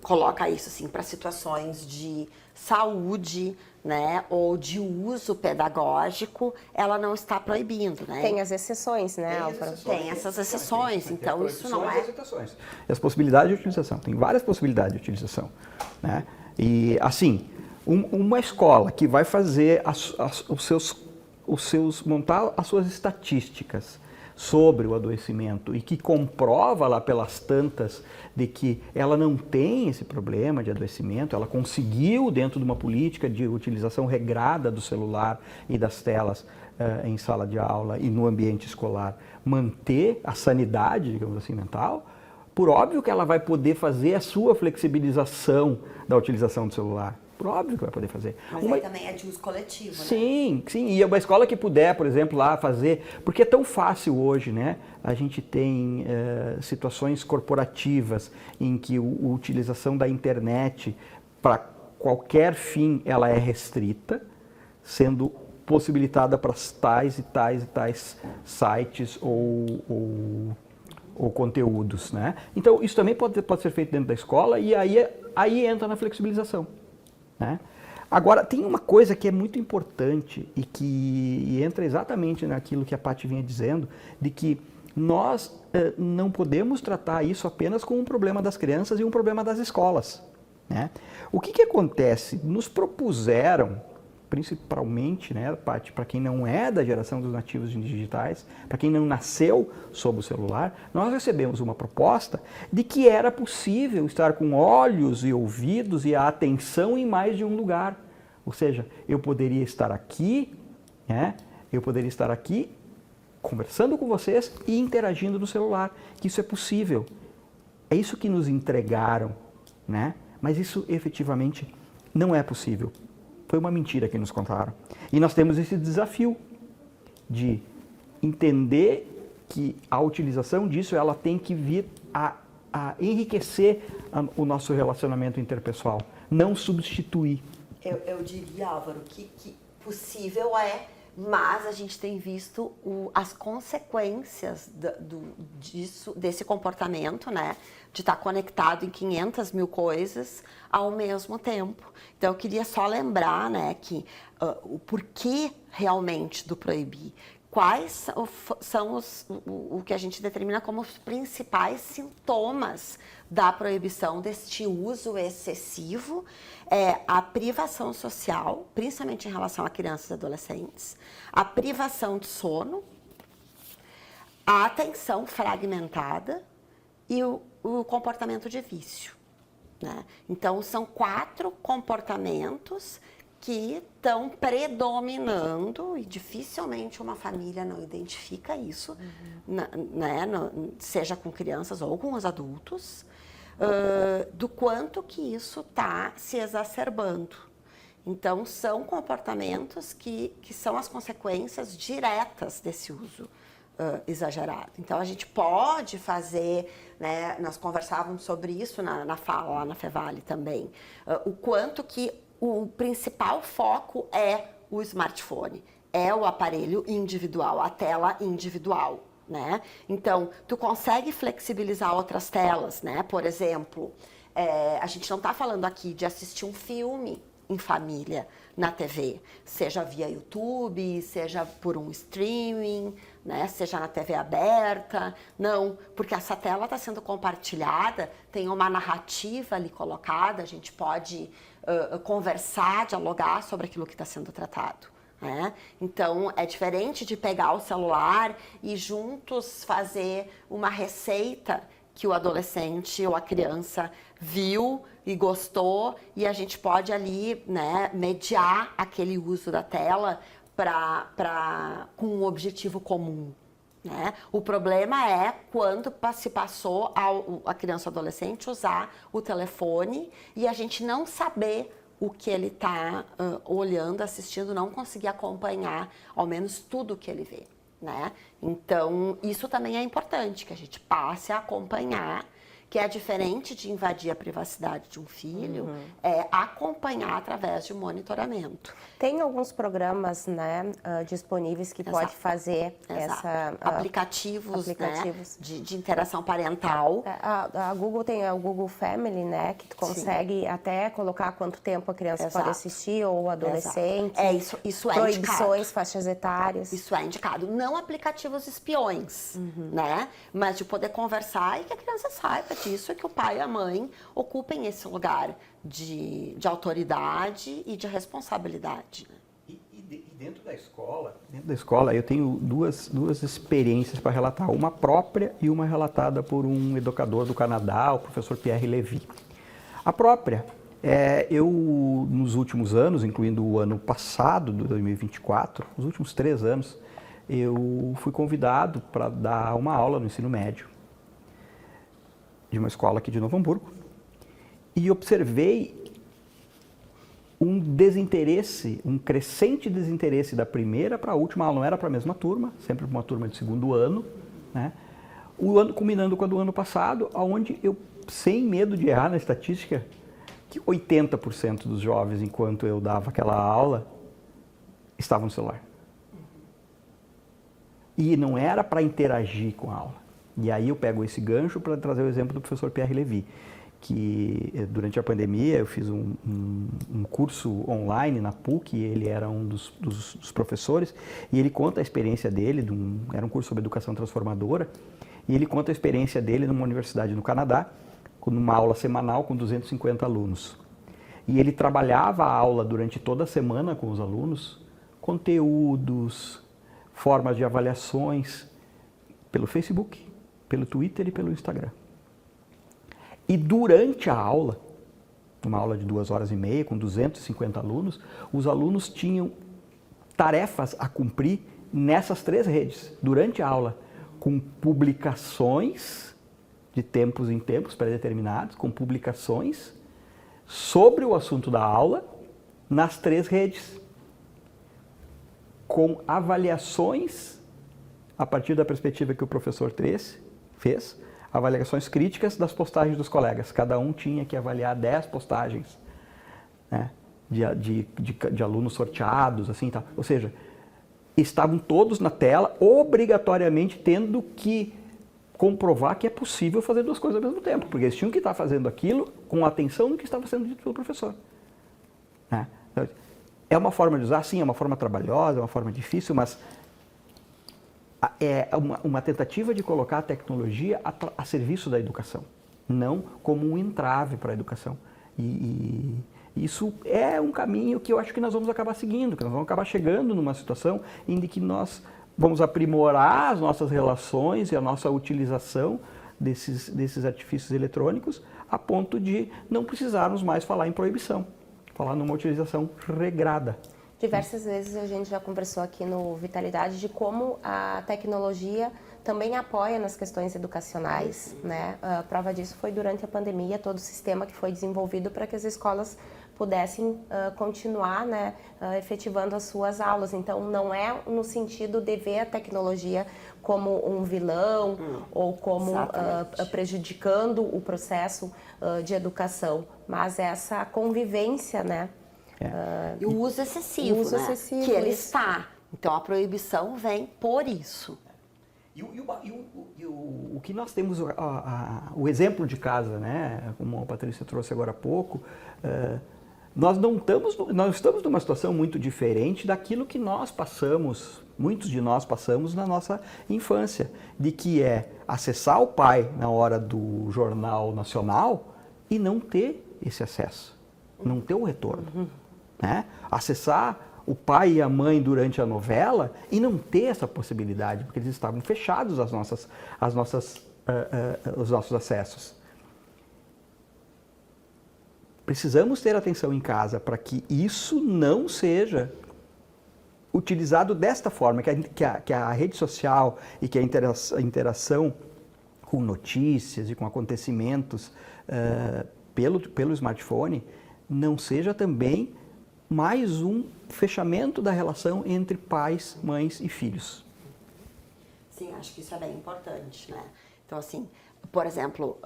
coloca isso assim para situações de saúde, né, ou de uso pedagógico, ela não está proibindo, né? Tem as exceções, né, Álvaro? Tem essas exceções, então isso não é... E as possibilidades de utilização, tem várias possibilidades de utilização, né? E assim, uma escola que vai fazer montar as suas estatísticas sobre o adoecimento e que comprova lá pelas tantas de que ela não tem esse problema de adoecimento, ela conseguiu, dentro de uma política de utilização regrada do celular e das telas em sala de aula e no ambiente escolar, manter a sanidade, digamos assim, mental, por óbvio que ela vai poder fazer a sua flexibilização da utilização do celular. Óbvio que vai poder fazer. Mas aí também é de uso coletivo, né? Sim, sim. E uma escola que puder, por exemplo, lá fazer... Porque é tão fácil hoje, né? A gente tem situações corporativas em que a utilização da internet para qualquer fim, ela é restrita, sendo possibilitada para tais e tais e tais sites ou conteúdos, né? Então, isso também pode ser feito dentro da escola e aí entra na flexibilização, né? Agora, tem uma coisa que é muito importante e que entra exatamente naquilo que a Paty vinha dizendo, de que nós não podemos tratar isso apenas como um problema das crianças e um problema das escolas, né? O que acontece? Nos propuseram, principalmente, né, Paty, para quem não é da geração dos nativos digitais, para quem não nasceu sob o celular, nós recebemos uma proposta de que era possível estar com olhos e ouvidos e a atenção em mais de um lugar. Ou seja, eu poderia estar aqui, né, conversando com vocês e interagindo no celular, que isso é possível. É isso que nos entregaram, né? Mas isso efetivamente não é possível. Foi uma mentira que nos contaram. E nós temos esse desafio de entender que a utilização disso ela tem que vir a enriquecer o nosso relacionamento interpessoal, não substituir. Eu diria, Álvaro, que possível é, mas a gente tem visto as consequências desse comportamento, né? De estar conectado em 500 mil coisas ao mesmo tempo. Então, eu queria só lembrar, né, que o porquê realmente do proibir. Quais são o que a gente determina como os principais sintomas da proibição deste uso excessivo? É a privação social, principalmente em relação a crianças e adolescentes, a privação de sono, a atenção fragmentada e o comportamento de vício, né? Então, são 4 comportamentos que estão predominando e dificilmente uma família não identifica isso, né? Seja com crianças ou com os adultos, do quanto que isso está se exacerbando. Então, são comportamentos que são as consequências diretas desse uso exagerado. Então, a gente pode fazer, né, nós conversávamos sobre isso na fala, lá na Fevale também, o quanto que o principal foco é o smartphone, é o aparelho individual, a tela individual, né? Então, tu consegue flexibilizar outras telas, né? Por exemplo, a gente não está falando aqui de assistir um filme em família na TV, seja via YouTube, seja por um streaming, né, seja na TV aberta, não, porque essa tela está sendo compartilhada, tem uma narrativa ali colocada, a gente pode conversar, dialogar sobre aquilo que está sendo tratado. né? Então, é diferente de pegar o celular e juntos fazer uma receita que o adolescente ou a criança viu e gostou, e a gente pode ali, né, mediar aquele uso da tela com um objetivo comum. Né? O problema é quando se passou a criança ou adolescente usar o telefone e a gente não saber o que ele está olhando, assistindo, não conseguir acompanhar ao menos tudo que ele vê. Né? Então, isso também é importante, que a gente passe a acompanhar, que é diferente de invadir a privacidade de um filho, é acompanhar através de monitoramento. Tem alguns programas, né, disponíveis que pode fazer essa... aplicativos. Né, de interação parental. A Google tem o Google Family, né, que tu consegue até colocar quanto tempo a criança pode assistir, ou o adolescente. Isso é proibições, indicado. faixas etárias. Isso é indicado. Não aplicativos espiões, né, mas de poder conversar e que a criança saiba disso, é que o pai e a mãe ocupem esse lugar de autoridade e de responsabilidade. E dentro da escola, eu tenho duas experiências para relatar, uma própria e uma relatada por um educador do Canadá, o professor Pierre Levy. A própria, eu nos últimos anos, incluindo o ano passado, de 2024, os últimos 3 anos, eu fui convidado para dar uma aula no ensino médio de uma escola aqui de Novo Hamburgo, e observei um desinteresse, um crescente desinteresse da primeira para a última aula. Não era para a mesma turma, sempre para uma turma de segundo ano, né? O ano culminando com a do ano passado, onde eu, sem medo de errar na estatística, que 80% dos jovens, enquanto eu dava aquela aula, estavam no celular. E não era para interagir com a aula. E aí eu pego esse gancho para trazer o exemplo do professor Pierre Levy, que durante a pandemia eu fiz um curso online na PUC, ele era um dos professores, e ele conta a experiência dele, era um curso sobre educação transformadora, e ele conta a experiência dele numa universidade no Canadá, numa aula semanal com 250 alunos. E ele trabalhava a aula durante toda a semana com os alunos, conteúdos, formas de avaliações, pelo Facebook, pelo Twitter e pelo Instagram. E durante a aula, uma aula de 2h30, com 250 alunos, os alunos tinham tarefas a cumprir nessas 3 redes, durante a aula, com publicações de tempos em tempos pré-determinados, com publicações sobre o assunto da aula nas 3 redes, com avaliações a partir da perspectiva que o professor fez, avaliações críticas das postagens dos colegas. Cada um tinha que avaliar 10 postagens, né, de alunos sorteados, assim, tal. Ou seja, estavam todos na tela, obrigatoriamente tendo que comprovar que é possível fazer 2 coisas ao mesmo tempo, porque eles tinham que estar fazendo aquilo com atenção no que estava sendo dito pelo professor, né? É uma forma de usar, sim, é uma forma trabalhosa, é uma forma difícil, mas é uma tentativa de colocar a tecnologia a serviço da educação, não como um entrave para a educação. E isso é um caminho que eu acho que nós vamos acabar seguindo, que nós vamos acabar chegando numa situação em que nós vamos aprimorar as nossas relações e a nossa utilização desses artifícios eletrônicos a ponto de não precisarmos mais falar em proibição, falar numa utilização regrada. Diversas vezes a gente já conversou aqui no Vitalidade de como a tecnologia também apoia nas questões educacionais, né? A prova disso foi durante a pandemia, todo o sistema que foi desenvolvido para que as escolas pudessem continuar, né, efetivando as suas aulas. Então, não é no sentido de ver a tecnologia como um vilão ou como prejudicando o processo de educação, mas essa convivência, né? E o uso excessivo, uso né? excessivo, Que ele isso. está. Então, a proibição vem por isso. O que nós temos, o exemplo de casa, né? Como a Patrícia trouxe agora há pouco, nós estamos numa situação muito diferente daquilo que nós passamos, muitos de nós passamos na nossa infância, de que é acessar o pai na hora do Jornal Nacional e não ter esse acesso, não ter o retorno, né? Acessar o pai e a mãe durante a novela e não ter essa possibilidade, porque eles estavam fechados os nossos acessos. Precisamos ter atenção em casa para que isso não seja utilizado desta forma, que a rede social e que a interação com notícias e com acontecimentos pelo smartphone não seja também mais um fechamento da relação entre pais, mães e filhos. Sim, acho que isso é bem importante, né? Então, assim, por exemplo,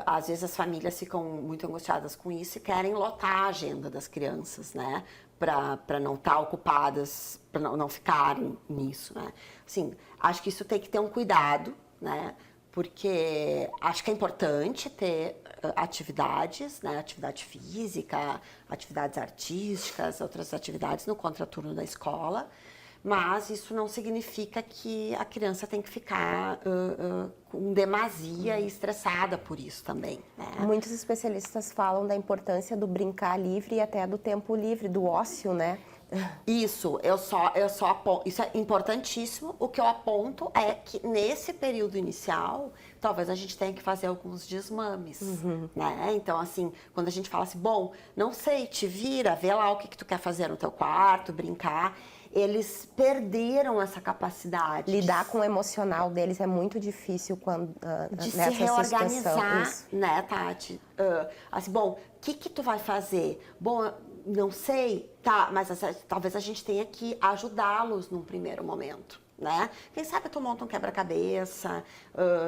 às vezes as famílias ficam muito angustiadas com isso e querem lotar a agenda das crianças, né? Para não estar ocupadas, para não ficarem nisso, né? Assim, acho que isso tem que ter um cuidado, né? Porque acho que é importante ter atividades, né? Atividade física, atividades artísticas, outras atividades no contraturno da escola, mas isso não significa que a criança tem que ficar com demasia e estressada por isso também, né? Muitos especialistas falam da importância do brincar livre e até do tempo livre, do ócio, né? Isso, eu só aponto, isso é importantíssimo. O que eu aponto é que nesse período inicial, talvez a gente tenha que fazer alguns desmames, né? Então, assim, quando a gente fala assim, bom, não sei, te vira, vê lá o que tu quer fazer no teu quarto, brincar, eles perderam essa capacidade. Lidar com o emocional deles é muito difícil quando de se nessa reorganizar, situação. Isso. né, Tati? Assim, bom, o que tu vai fazer? Bom, Não sei, tá, mas talvez a gente tenha que ajudá-los num primeiro momento, né? Quem sabe tu monta um quebra-cabeça,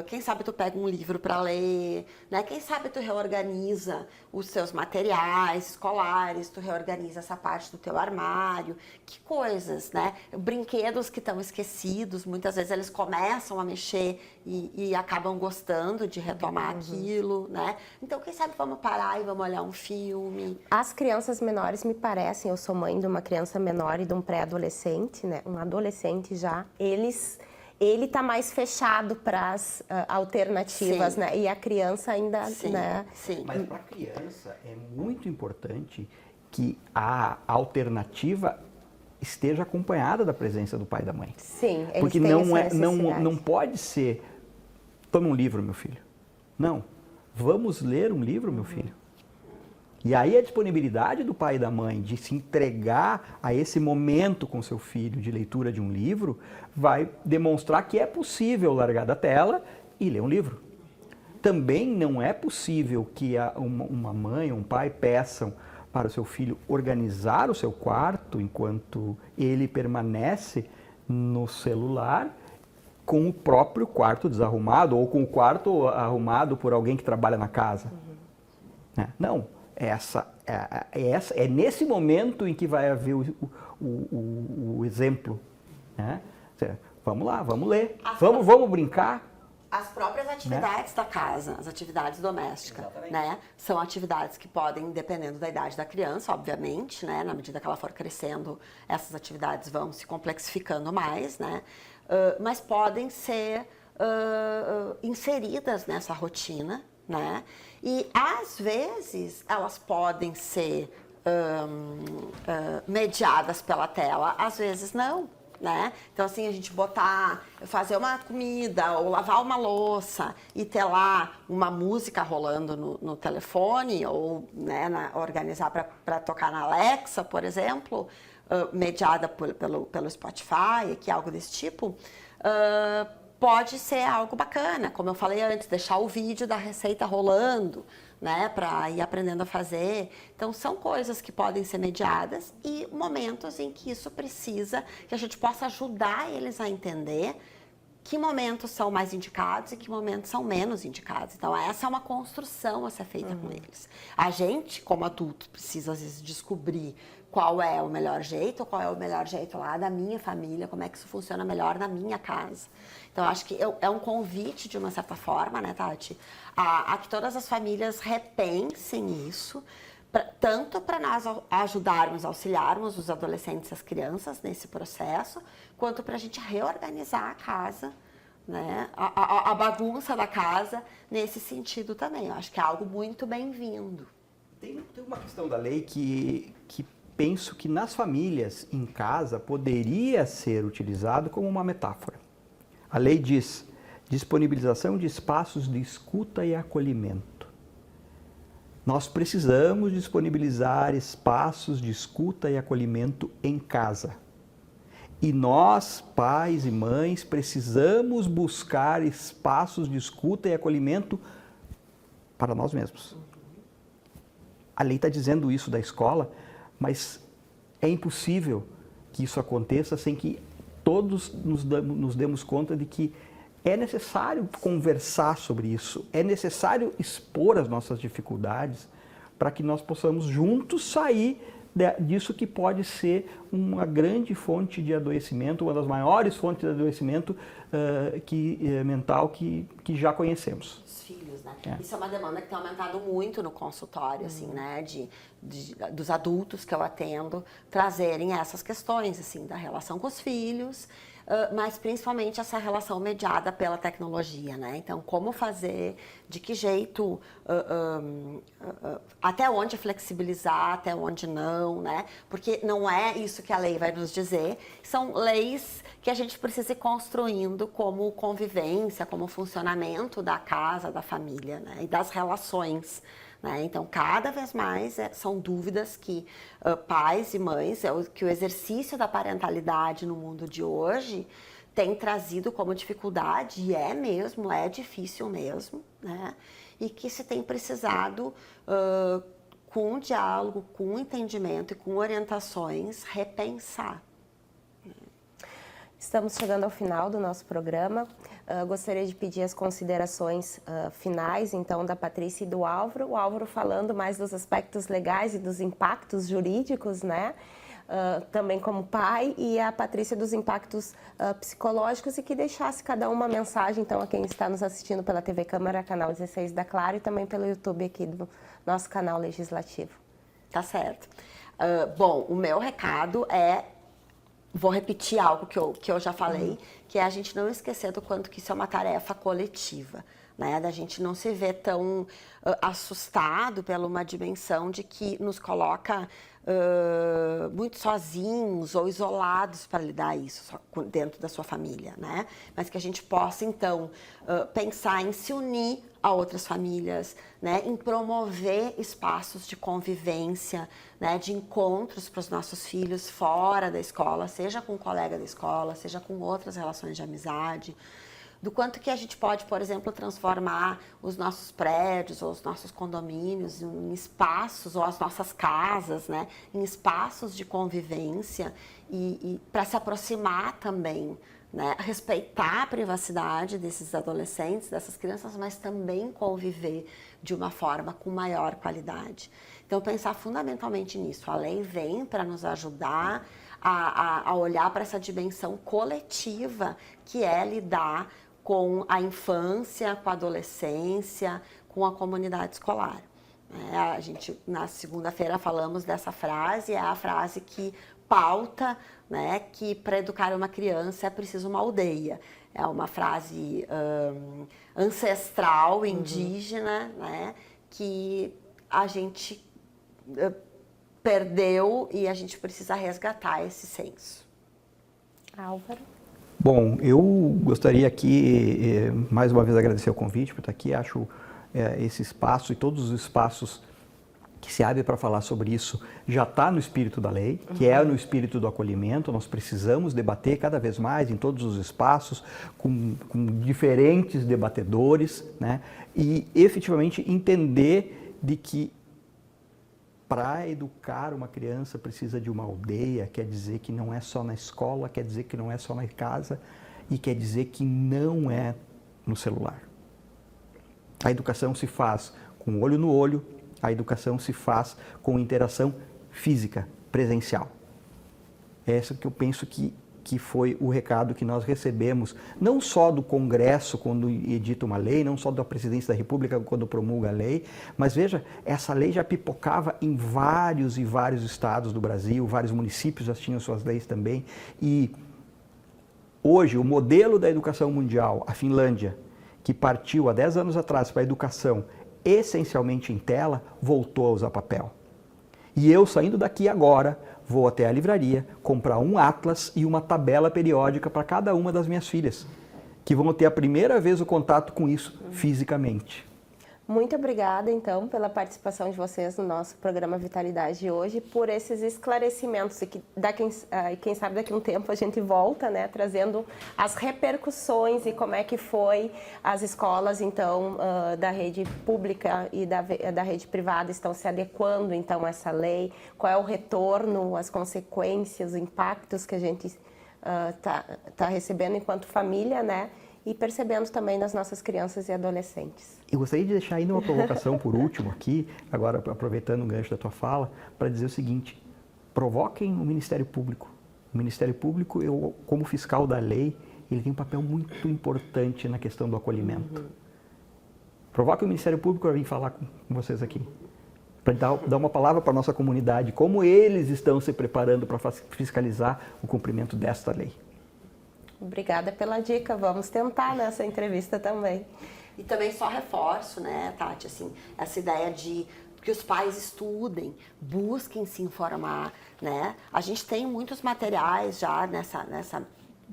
quem sabe tu pega um livro para ler, né? Quem sabe tu reorganiza os seus materiais escolares, tu reorganiza essa parte do teu armário, que coisas, né? Brinquedos que estão esquecidos, muitas vezes eles começam a mexer e acabam gostando de retomar aquilo, né? Então, quem sabe vamos parar e vamos olhar um filme. As crianças menores me parecem, eu sou mãe de uma criança menor e de um pré-adolescente, né? Um adolescente já. Ele tá mais fechado para as alternativas, Sim. né? E a criança ainda, Sim, né? sim. Mas para a criança é muito importante que a alternativa esteja acompanhada da presença do pai e da mãe. Sim, eles Porque têm não essa necessidade. não pode ser, tome um livro, meu filho. Não, vamos ler um livro, meu filho. E aí a disponibilidade do pai e da mãe de se entregar a esse momento com seu filho de leitura de um livro vai demonstrar que é possível largar da tela e ler um livro. Também não é possível que uma mãe ou um pai peçam para o seu filho organizar o seu quarto enquanto ele permanece no celular com o próprio quarto desarrumado ou com o quarto arrumado por alguém que trabalha na casa. Né? Não. É nesse momento em que vai haver o exemplo. Né? Vamos lá, vamos ler, vamos brincar. As próprias atividades da casa, as atividades domésticas, né? São atividades que podem, dependendo da idade da criança, obviamente, né? Na medida que ela for crescendo, essas atividades vão se complexificando mais, né? Mas podem ser inseridas nessa rotina, né? E às vezes elas podem ser mediadas pela tela, às vezes não, né? Então assim, a gente fazer uma comida ou lavar uma louça e ter lá uma música rolando no telefone ou, né, organizar para tocar na Alexa, por exemplo, mediada pelo Spotify, que é algo desse tipo, pode ser algo bacana, como eu falei antes, deixar o vídeo da receita rolando, né, para ir aprendendo a fazer. Então, são coisas que podem ser mediadas e momentos em que isso precisa, que a gente possa ajudar eles a entender que momentos são mais indicados e que momentos são menos indicados. Então, essa é uma construção a ser feita com eles. A gente, como adulto, precisa, às vezes, descobrir qual é o melhor jeito, qual é o melhor jeito lá da minha família, como é que isso funciona melhor na minha casa. Então, acho que é um convite, de uma certa forma, né, Tati, a que todas as famílias repensem isso, tanto para nós ajudarmos, auxiliarmos os adolescentes e as crianças nesse processo, quanto para a gente reorganizar a casa, né, a bagunça da casa nesse sentido também. Eu acho que é algo muito bem-vindo. Tem uma questão da lei que penso que nas famílias, em casa, poderia ser utilizado como uma metáfora. A lei diz disponibilização de espaços de escuta e acolhimento. Nós precisamos disponibilizar espaços de escuta e acolhimento em casa. E nós, pais e mães, precisamos buscar espaços de escuta e acolhimento para nós mesmos. A lei está dizendo isso da escola, mas é impossível que isso aconteça sem que todos nos demos conta de que é necessário conversar sobre isso, é necessário expor as nossas dificuldades para que nós possamos juntos sair disso que pode ser uma grande fonte de adoecimento, uma das maiores fontes de adoecimento mental que já conhecemos. Os filhos, né? Isso é uma demanda que tem aumentado muito no consultório, assim, né? Dos adultos que eu atendo trazerem essas questões, assim, da relação com os filhos, mas principalmente essa relação mediada pela tecnologia, né? Então, como fazer, de que jeito, até onde flexibilizar, até onde não, né? Porque não é isso que a lei vai nos dizer, são leis que a gente precisa ir construindo como convivência, como funcionamento da casa, da família, né? E das relações. Então, cada vez mais são dúvidas que pais e mães, que o exercício da parentalidade no mundo de hoje tem trazido como dificuldade, e é difícil mesmo, né? E que se tem precisado com diálogo, com entendimento e com orientações, repensar. Estamos chegando ao final do nosso programa. Gostaria de pedir as considerações finais, então, da Patrícia e do Álvaro. O Álvaro falando mais dos aspectos legais e dos impactos jurídicos, né? Também como pai, e a Patrícia dos impactos psicológicos, e que deixasse cada uma mensagem, então, a quem está nos assistindo pela TV Câmara, canal 16 da Claro, e também pelo YouTube aqui do nosso canal legislativo. Tá certo. Bom, o meu recado é, vou repetir algo que eu já falei, que é a gente não esquecer do quanto que isso é uma tarefa coletiva, né? Da gente não se ver tão assustado pela uma dimensão de que nos coloca muito sozinhos ou isolados para lidar isso dentro da sua família, né? Mas que a gente possa, então, pensar em se unir a outras famílias, né? Em promover espaços de convivência, né? De encontros para os nossos filhos fora da escola, seja com um colega da escola, seja com outras relações de amizade. Do quanto que a gente pode, por exemplo, transformar os nossos prédios ou os nossos condomínios em espaços, ou as nossas casas, né, em espaços de convivência e para se aproximar também, né, respeitar a privacidade desses adolescentes, dessas crianças, mas também conviver de uma forma com maior qualidade. Então, pensar fundamentalmente nisso. A lei vem para nos ajudar a olhar para essa dimensão coletiva que é lidar com a infância, com a adolescência, com a comunidade escolar. A gente, na segunda-feira, falamos dessa frase, é a frase que pauta, né, que para educar uma criança é preciso uma aldeia. É uma frase ancestral, indígena, né, que a gente perdeu e a gente precisa resgatar esse senso. Álvaro? Bom, eu gostaria aqui, mais uma vez, agradecer o convite por estar aqui. Acho esse espaço e todos os espaços que se abrem para falar sobre isso já está no espírito da lei, que é no espírito do acolhimento. Nós precisamos debater cada vez mais em todos os espaços, com diferentes debatedores, né? E efetivamente entender de que para educar uma criança precisa de uma aldeia, quer dizer que não é só na escola, quer dizer que não é só na casa e quer dizer que não é no celular. A educação se faz com olho no olho, a educação se faz com interação física, presencial. É isso que eu penso que foi o recado que nós recebemos, não só do Congresso quando edita uma lei, não só da Presidência da República quando promulga a lei, mas veja, essa lei já pipocava em vários e vários estados do Brasil, vários municípios já tinham suas leis também, e hoje o modelo da educação mundial, a Finlândia, que partiu há 10 anos atrás para a educação essencialmente em tela, voltou a usar papel. E eu, saindo daqui agora, vou até a livraria comprar um atlas e uma tabela periódica para cada uma das minhas filhas, que vão ter a primeira vez o contato com isso fisicamente. Muito obrigada, então, pela participação de vocês no nosso programa Vitalidade de hoje, por esses esclarecimentos e que quem sabe daqui a um tempo a gente volta, né, trazendo as repercussões e como é que foi as escolas, então, da rede pública e da rede privada estão se adequando, então, a essa lei, qual é o retorno, as consequências, os impactos que a gente tá recebendo enquanto família, né, e percebendo também nas nossas crianças e adolescentes. Eu gostaria de deixar ainda uma provocação por último aqui, agora aproveitando o gancho da tua fala, para dizer o seguinte: provoquem o Ministério Público. O Ministério Público, eu, como fiscal da lei, ele tem um papel muito importante na questão do acolhimento. Provoquem o Ministério Público para vir falar com vocês aqui, para dar uma palavra para a nossa comunidade, como eles estão se preparando para fiscalizar o cumprimento desta lei. Obrigada pela dica, vamos tentar nessa entrevista também. E também só reforço, né, Tati, assim, essa ideia de que os pais estudem, busquem se informar, né? A gente tem muitos materiais já nessa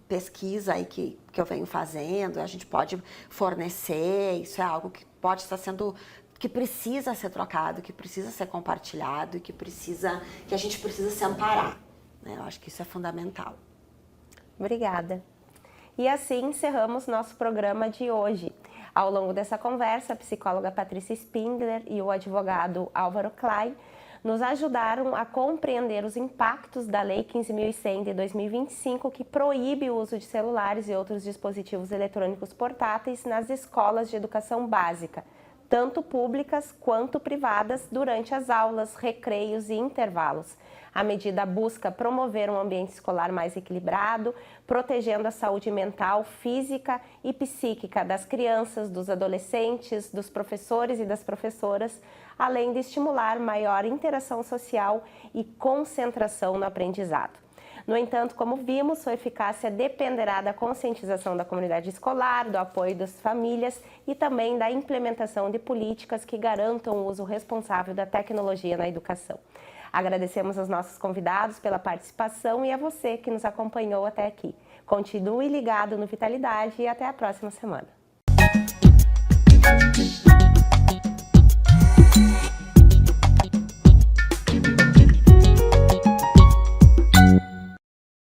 pesquisa aí que eu venho fazendo, a gente pode fornecer, isso é algo que pode estar sendo, que precisa ser trocado, que precisa ser compartilhado e que a gente precisa se amparar, né? Eu acho que isso é fundamental. Obrigada. E assim encerramos nosso programa de hoje. Ao longo dessa conversa, a psicóloga Patrícia Spindler e o advogado Álvaro Klein nos ajudaram a compreender os impactos da Lei 15.100 de 2025, que proíbe o uso de celulares e outros dispositivos eletrônicos portáteis nas escolas de educação básica, tanto públicas quanto privadas, durante as aulas, recreios e intervalos. A medida busca promover um ambiente escolar mais equilibrado, protegendo a saúde mental, física e psíquica das crianças, dos adolescentes, dos professores e das professoras, além de estimular maior interação social e concentração no aprendizado. No entanto, como vimos, sua eficácia dependerá da conscientização da comunidade escolar, do apoio das famílias e também da implementação de políticas que garantam o uso responsável da tecnologia na educação. Agradecemos aos nossos convidados pela participação e a você que nos acompanhou até aqui. Continue ligado no Vitalidade e até a próxima semana.